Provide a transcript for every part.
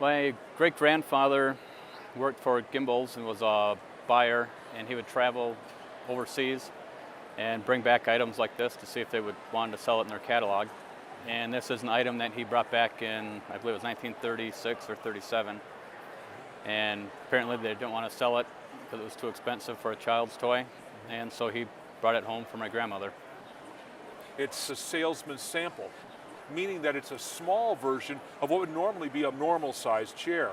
My great-grandfather worked for Gimbel's and was a buyer, and he would travel overseas and bring back items like this to see if they would want to sell it in their catalog. And this is an item that he brought back in, I believe it was 1936 or 37. And apparently they didn't want to sell it because it was too expensive for a child's toy. And so he brought it home for my grandmother. It's a salesman sample, meaning that it's a small version of what would normally be a normal-sized chair.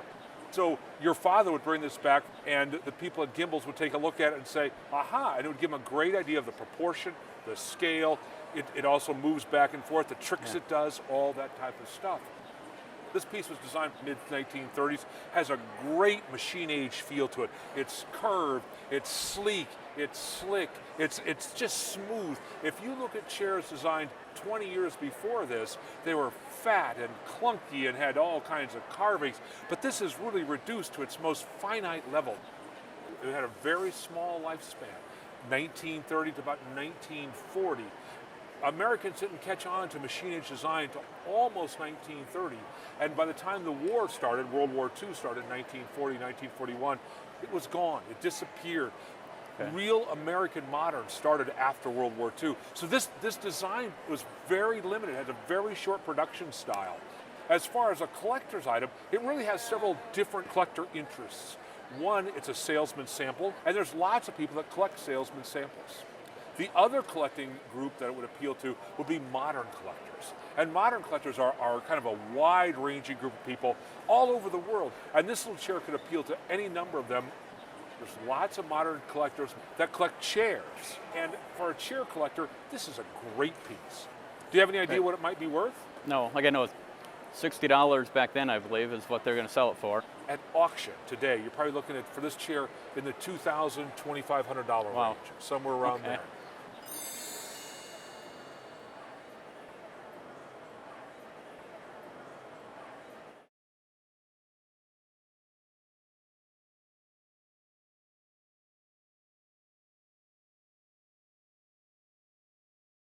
So your father would bring this back, and the people at Gimbel's would take a look at it and say, aha, and it would give them a great idea of the proportion, the scale. It also moves back and forth, the tricks it does, all that type of stuff. This piece was designed mid-1930s, has a great machine age feel to it. It's curved, it's sleek, it's slick, it's just smooth. If you look at chairs designed 20 years before this, they were fat and clunky and had all kinds of carvings, but this is really reduced to its most finite level. It had a very small lifespan, 1930 to about 1940. Americans didn't catch on to machine age design until almost 1930, and by the time the war started, World War II started in 1940, 1941, it was gone, it disappeared. Okay. Real American modern started after World War II. So this design was very limited, had a very short production style. As far as a collector's item, it really has several different collector interests. One, it's a salesman sample, and there's lots of people that collect salesman samples. The other collecting group that it would appeal to would be modern collectors. And modern collectors are kind of a wide-ranging group of people all over the world. And this little chair could appeal to any number of them. There's lots of modern collectors that collect chairs. And for a chair collector, this is a great piece. Do you have any idea what it might be worth? No, like I know, $60 back then, I believe, is what they're going to sell it for. At auction today, you're probably looking at, for this chair, in the $2,000, $2,500 range, somewhere around there.